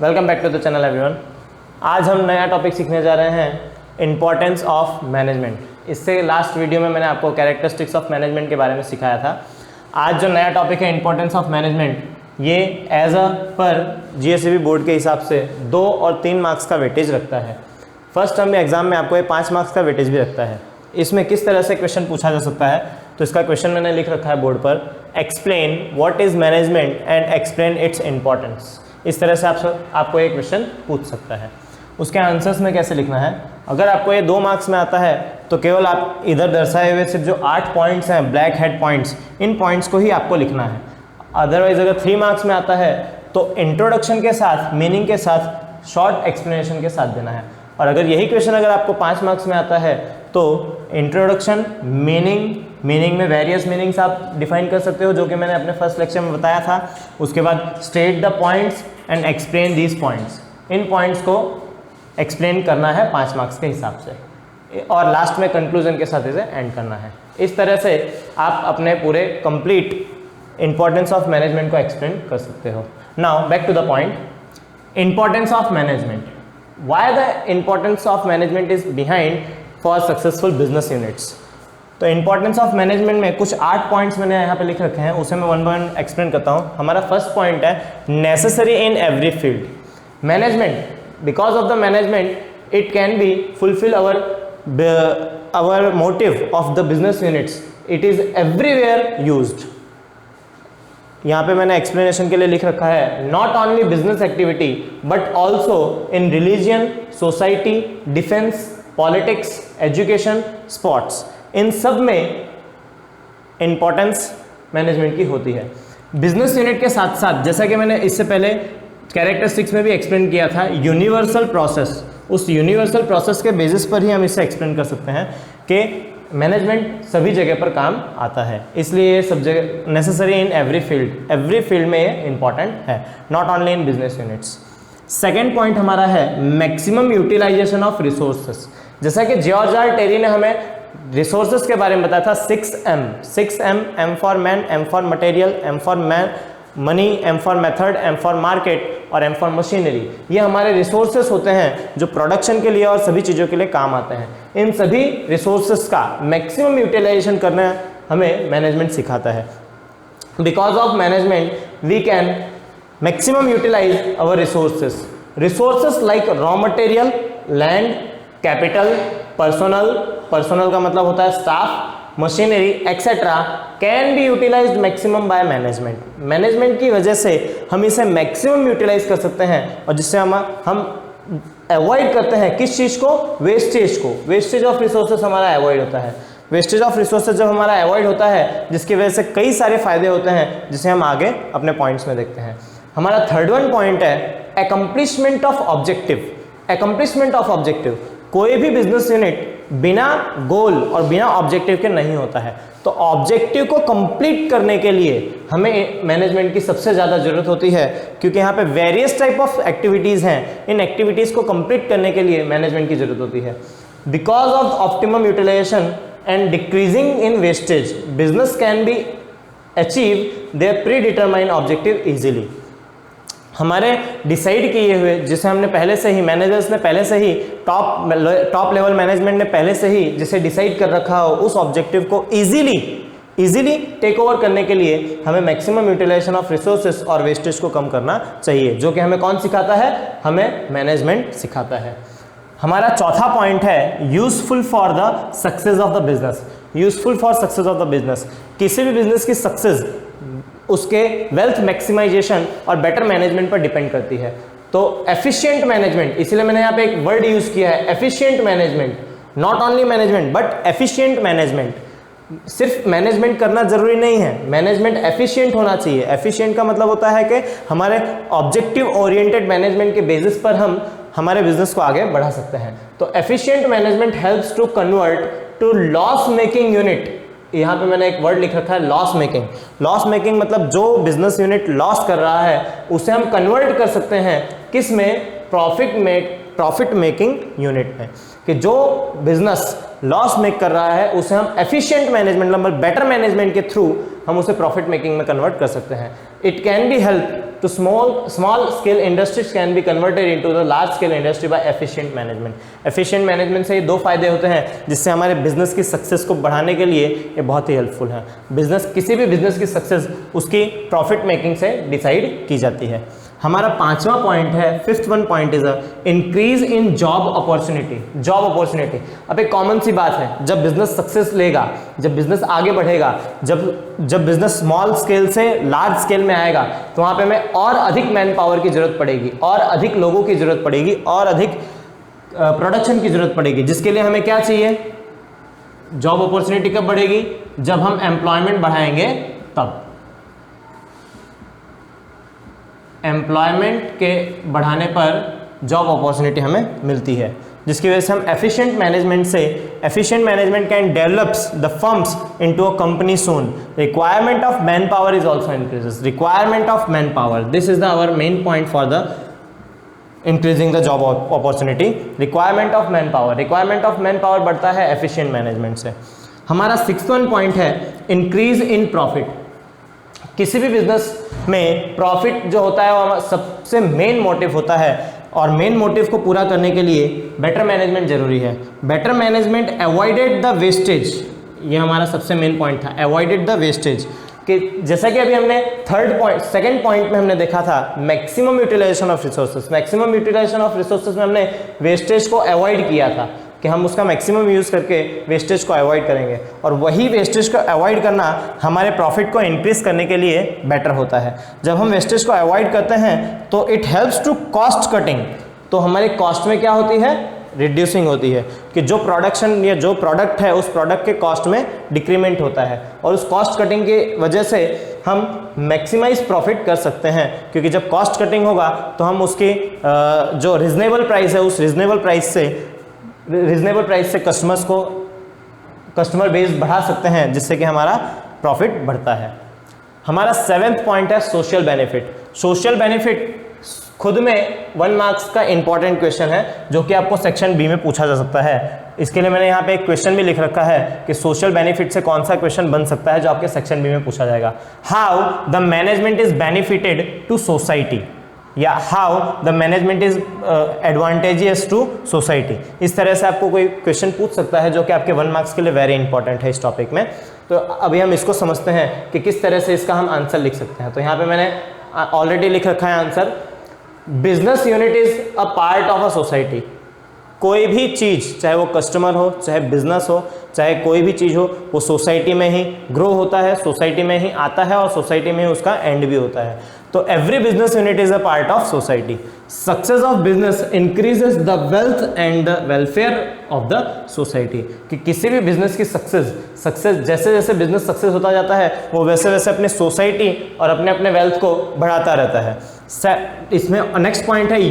Welcome back to the channel everyone. आज हम नया टॉपिक सीखने जा रहे हैं, इम्पॉर्टेंस ऑफ मैनेजमेंट। इससे लास्ट वीडियो में मैंने आपको कैरेक्टरिस्टिक्स ऑफ मैनेजमेंट के बारे में सिखाया था। आज जो नया टॉपिक है इम्पॉर्टेंस ऑफ मैनेजमेंट, ये एज अ पर जीएसईबी बोर्ड के हिसाब से 2 और 3 मार्क्स का वेटेज रखता है। फर्स्ट टर्म में एग्जाम में आपको ये 5 मार्क्स का वेटेज भी रखता है। इसमें किस तरह से क्वेश्चन पूछा जा सकता है, तो इसका क्वेश्चन मैंने लिख रखा है बोर्ड पर, explain what is management and explain it's importance. इस तरह से आपको एक क्वेश्चन पूछ सकता है। उसके आंसर्स में कैसे लिखना है, अगर आपको ये 2 मार्क्स में आता है तो केवल आप इधर दर्शाए हुए सिर्फ जो 8 पॉइंट्स हैं, ब्लैक हेड पॉइंट्स, इन पॉइंट्स को ही आपको लिखना है। अदरवाइज अगर 3 मार्क्स में आता है तो इंट्रोडक्शन के साथ, मीनिंग के साथ, शॉर्ट एक्सप्लेनेशन के साथ देना है। और अगर यही क्वेश्चन अगर आपको 5 मार्क्स में आता है तो इंट्रोडक्शन, मीनिंग में वेरियस मीनिंग्स आप डिफाइन कर सकते हो, जो कि मैंने अपने फर्स्ट लेक्चर में बताया था। उसके बाद state the points and explain these points, in points को एक्सप्लेन करना है 5 मार्क्स के हिसाब से, और लास्ट में कंक्लूजन के साथ इसे एंड करना है। इस तरह से आप अपने पूरे कंप्लीट इंपॉर्टेंस ऑफ मैनेजमेंट को एक्सप्लेन कर सकते हो। Now back to the point, importance of management. Why the importance of management is behind for successful business units. तो इंपॉर्टेंस ऑफ मैनेजमेंट में कुछ 8 पॉइंट्स मैंने यहाँ पे लिख रखे हैं, उसे मैं 1 बाय 1 एक्सप्लेन करता हूँ। हमारा फर्स्ट पॉइंट है necessary in every field. Management, because of the management it can be fulfil our motive of the business units, it is everywhere used. यहाँ पे मैंने एक्सप्लेनेशन के लिए लिख रखा है, not only business activity but also in religion, society, defence, politics, education, sports, इन सब में इंपॉर्टेंस मैनेजमेंट की होती है। बिजनेस यूनिट के साथ साथ, जैसा कि मैंने इससे पहले कैरेक्टरिस्टिक्स में भी एक्सप्लेन किया था, यूनिवर्सल प्रोसेस, उस यूनिवर्सल प्रोसेस के बेसिस पर ही हम इसे एक्सप्लेन कर सकते हैं कि मैनेजमेंट सभी जगह पर काम आता है। इसलिए ये सब जगह नेसेसरी इन एवरी फील्ड में ये इंपॉर्टेंट है, not only in business units. Second point हमारा है मैक्सिमम यूटिलाइजेशन ऑफ रिसोर्सेस। जैसा कि जॉर्ज आर टेरी ने हमें रिसोर्सेस के बारे में बताया था, 6M, M for man, M for material, M for money, M for method, M for market और M फॉर मशीनरी। ये हमारे रिसोर्सेस होते हैं जो प्रोडक्शन के लिए और सभी चीज़ों के लिए काम आते हैं। इन सभी रिसोर्सेस का मैक्सिमम यूटिलाइजेशन करना हमें मैनेजमेंट सिखाता है। Because of management we can maximum utilise our resources like raw material, land, capital, personnel का मतलब होता है staff, machinery etcetera can be utilised maximum by management की वजह से हम इसे मैक्सिमम यूटिलाइज कर सकते हैं, और जिससे हम अवॉइड करते हैं किस चीज़ को, वेस्टेज ऑफ रिसोर्सेज हमारा अवॉइड होता है। वेस्टेज ऑफ रिसोर्सेज जब हमारा अवॉइड होता है, जिसकी वजह से कई सारे फायदे होते हैं, जिसे हम आगे अपने पॉइंट्स में देखते हैं। हमारा थर्ड पॉइंट है अकम्प्लिशमेंट ऑफ ऑब्जेक्टिव। कोई भी बिजनेस यूनिट बिना गोल और बिना ऑब्जेक्टिव के नहीं होता है, तो ऑब्जेक्टिव को कंप्लीट करने के लिए हमें मैनेजमेंट की सबसे ज़्यादा ज़रूरत होती है, क्योंकि यहाँ पे वेरियस टाइप ऑफ एक्टिविटीज़ हैं। इन एक्टिविटीज़ को कंप्लीट करने के लिए मैनेजमेंट की ज़रूरत होती है। Because of optimum utilisation and decreasing in wastage, business can be achieve their predetermined objective easily. हमारे डिसाइड किए हुए, जिसे हमने पहले से ही, मैनेजर्स ने पहले से ही, टॉप लेवल मैनेजमेंट ने पहले से ही जिसे डिसाइड कर रखा हो, उस ऑब्जेक्टिव को इजीली टेक ओवर करने के लिए हमें मैक्सिमम यूटिलाइजेशन ऑफ रिसोर्सेज और वेस्टेज को कम करना चाहिए, जो कि हमें कौन सिखाता है, हमें मैनेजमेंट सिखाता है। हमारा चौथा पॉइंट है useful for the success of the business. किसी भी बिजनेस की सक्सेस उसके वेल्थ मैक्सिमाइजेशन और बेटर मैनेजमेंट पर डिपेंड करती है। तो एफिशिएंट मैनेजमेंट, इसीलिए मैंने यहाँ पे एक वर्ड यूज किया है, efficient management, not only management but efficient management. सिर्फ मैनेजमेंट करना जरूरी नहीं है, मैनेजमेंट एफिशिएंट होना चाहिए। एफिशिएंट का मतलब होता है कि हमारे ऑब्जेक्टिव ओरिएंटेड मैनेजमेंट के बेसिस पर हम हमारे बिजनेस को आगे बढ़ा सकते हैं। तो efficient management helps to convert to loss making unit. यहाँ पे मैंने एक वर्ड लिख रखा है लॉस मेकिंग मतलब जो बिजनेस यूनिट लॉस कर रहा है उसे हम कन्वर्ट कर सकते हैं किस में, प्रॉफिट मेकिंग यूनिट में। कि जो बिजनेस लॉस मेक कर रहा है उसे हम एफिशिएंट मैनेजमेंट मतलब बेटर मैनेजमेंट के थ्रू हम उसे प्रॉफिट मेकिंग में कन्वर्ट कर सकते हैं। It can be help to small scale industries can be converted into the large scale industry by efficient management. Efficient management से ये दो फायदे होते हैं जिससे हमारे बिजनेस की सक्सेस को बढ़ाने के लिए ये बहुत ही हेल्पफुल है। बिजनेस, किसी भी बिजनेस की सक्सेस उसकी प्रॉफिट मेकिंग से डिसाइड की जाती है। हमारा पांचवा पॉइंट है, fifth one point is increase in job opportunity. Job opportunity अब एक कॉमन सी बात है, जब बिजनेस सक्सेस लेगा, जब बिजनेस आगे बढ़ेगा, जब बिजनेस स्मॉल स्केल से लार्ज स्केल में आएगा, तो वहाँ पे हमें और अधिक मैन पावर की जरूरत पड़ेगी, और अधिक लोगों की जरूरत पड़ेगी, और अधिक प्रोडक्शन की जरूरत पड़ेगी, जिसके लिए हमें क्या चाहिए? जॉब अपॉर्चुनिटी कब बढ़ेगी? जब हम एम्प्लॉयमेंट बढ़ाएंगे तब। एम्प्लॉयमेंट के बढ़ाने पर जॉब अपॉर्चुनिटी हमें मिलती है, जिसकी वजह से हम एफिशिएंट मैनेजमेंट से, efficient management can develops the firms into a company soon. Requirement of manpower is also increases. Requirement of manpower, this is the our main point for the increasing the job opportunity. Requirement of manpower, requirement of manpower बढ़ता है efficient management से। हमारा sixth one point है increase in profit. किसी भी business में profit जो होता है वो सबसे मेन मोटिव होता है, और मेन मोटिव को पूरा करने के लिए बेटर मैनेजमेंट जरूरी है। Better management avoided the wastage, ये हमारा सबसे मेन पॉइंट था, अवॉइडेड द वेस्टेज। कि जैसा कि अभी हमने सेकंड पॉइंट में हमने देखा था maximum utilisation of resources. Maximum utilisation of resources में हमने वेस्टेज को अवॉइड किया था कि हम उसका मैक्सिमम यूज़ करके वेस्टेज को अवॉइड करेंगे, और वही वेस्टेज को अवॉइड करना हमारे प्रॉफिट को इंक्रीज करने के लिए बेटर होता है। जब हम वेस्टेज को अवॉइड करते हैं तो it helps to cost cutting, तो हमारे कॉस्ट में क्या होती है? रिड्यूसिंग होती है, कि जो प्रोडक्शन या जो प्रोडक्ट है उस प्रोडक्ट के कॉस्ट में डिक्रीमेंट होता है, और उस कॉस्ट कटिंग की वजह से हम मैक्सिमाइज प्रॉफिट कर सकते हैं, क्योंकि जब कॉस्ट कटिंग होगा तो हम उसकी जो रिजनेबल प्राइस है उस रिजनेबल प्राइस से कस्टमर बेस बढ़ा सकते हैं, जिससे कि हमारा प्रॉफिट बढ़ता है। हमारा सेवेंथ पॉइंट है सोशल बेनिफिट। सोशल बेनिफिट खुद में 1 मार्क्स का इंपॉर्टेंट क्वेश्चन है, जो कि आपको सेक्शन बी में पूछा जा सकता है। इसके लिए मैंने यहाँ पे एक क्वेश्चन भी लिख रखा है कि सोशल बेनिफिट से कौन सा क्वेश्चन बन सकता है जो आपके सेक्शन बी में पूछा जाएगा। How the management is benefited to society, या how the management is advantageous to society. इस तरह से आपको कोई क्वेश्चन पूछ सकता है, जो कि आपके 1 मार्क्स के लिए वेरी इंपॉर्टेंट है इस टॉपिक में। तो अभी हम इसको समझते हैं कि किस तरह से इसका हम आंसर लिख सकते हैं। तो यहाँ पे मैंने ऑलरेडी लिख रखा है answer, business unit is a part of a society. कोई भी चीज़, चाहे वो कस्टमर हो, चाहे बिजनेस हो, चाहे कोई भी चीज़ हो, वो सोसाइटी में ही ग्रो होता है, सोसाइटी में ही आता है, और सोसाइटी में ही उसका एंड भी होता है। तो every business unit is a part of society. Success of business increases the wealth and the welfare of the society. कि किसी भी बिजनेस की सक्सेस जैसे जैसे बिजनेस सक्सेस होता जाता है, वो वैसे वैसे अपने सोसाइटी और अपने अपने वेल्थ को बढ़ाता रहता है। इसमें नेक्स्ट पॉइंट है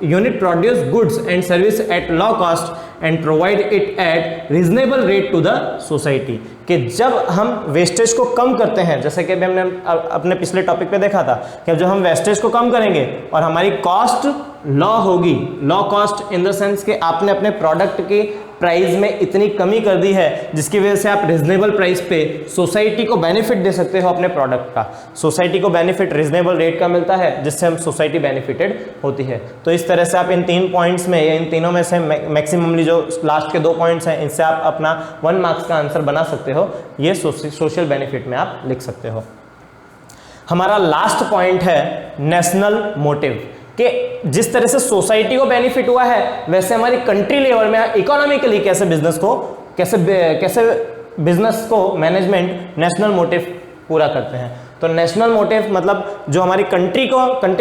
unit produce goods and service at low cost and provide it at reasonable rate to the society. कि जब हम वेस्टेज को कम करते हैं, जैसे कि अभी हमने अपने पिछले टॉपिक पे देखा था कि जब हम वेस्टेज को कम करेंगे और हमारी कॉस्ट लॉ होगी, law cost in the sense कि आपने अपने प्रोडक्ट की प्राइस में इतनी कमी कर दी है जिसकी वजह से आप रिजनेबल प्राइस पे सोसाइटी को बेनिफिट दे सकते हो अपने प्रोडक्ट का। सोसाइटी को बेनिफिट रिजनेबल रेट का मिलता है, जिससे हम सोसाइटी बेनिफिटेड होती है। तो इस तरह से आप इन 3 पॉइंट्स में या इन तीनों में से मैक्सिममली जो लास्ट के 2 पॉइंट्स हैं, इनसे आप अपना 1 मार्क्स का आंसर बना सकते हो। ये सोशल बेनिफिट में आप लिख सकते हो। हमारा लास्ट पॉइंट है नेशनल मोटिव। कि जिस तरह से सोसाइटी को बेनिफिट हुआ है, वैसे हमारी कंट्री लेवल में इकोनॉमिकली कैसे बिजनेस को मैनेजमेंट नेशनल मोटिव पूरा करते हैं। तो नेशनल मोटिव मतलब जो हमारी कंट्री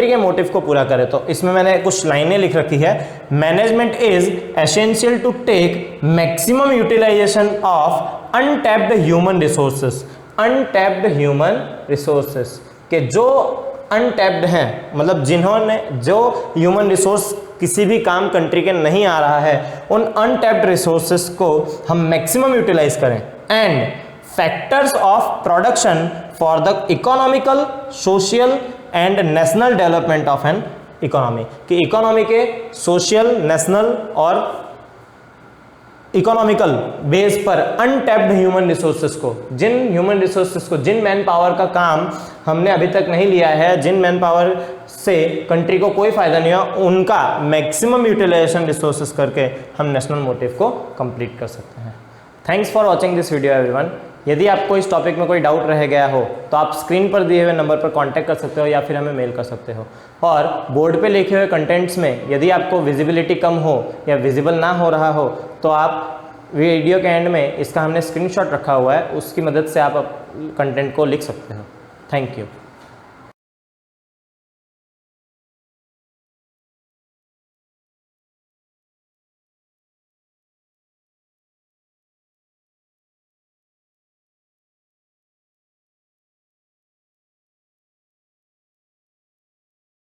के मोटिव को पूरा करे। तो इसमें मैंने कुछ लाइनें लिख रखी है। Management is essential to take maximum utilisation of untapped human resources. Untapped human resources के जो अनटैप्ड हैं, मतलब जो ह्यूमन रिसोर्स किसी भी काम कंट्री के नहीं आ रहा है, उन अनटैप्ड रिसोर्सेस को हम मैक्सिमम यूटिलाइज करें। And factors of production for the economical, social and national development of an economy. कि इकोनॉमी के सोशल, नेशनल और इकोनॉमिकल बेस पर अनटैप्ड ह्यूमन रिसोर्सेज को, जिन ह्यूमन रिसोर्सेज को, जिन मैन पावर का काम हमने अभी तक नहीं लिया है, जिन मैन पावर से कंट्री को कोई फायदा नहीं हुआ, उनका मैक्सिमम यूटिलाइजेशन रिसोर्सेज करके हम नेशनल मोटिव को कंप्लीट कर सकते हैं। Thanks for watching this video everyone. यदि आपको इस टॉपिक में कोई डाउट रह गया हो तो आप स्क्रीन पर दिए हुए नंबर पर कांटेक्ट कर सकते हो या फिर हमें मेल कर सकते हो। और बोर्ड पे लिखे हुए कंटेंट्स में यदि आपको विजिबिलिटी कम हो या विजिबल ना हो रहा हो तो आप वीडियो के एंड में इसका हमने स्क्रीनशॉट रखा हुआ है, उसकी मदद से आप कंटेंट को लिख सकते हो। Thank you.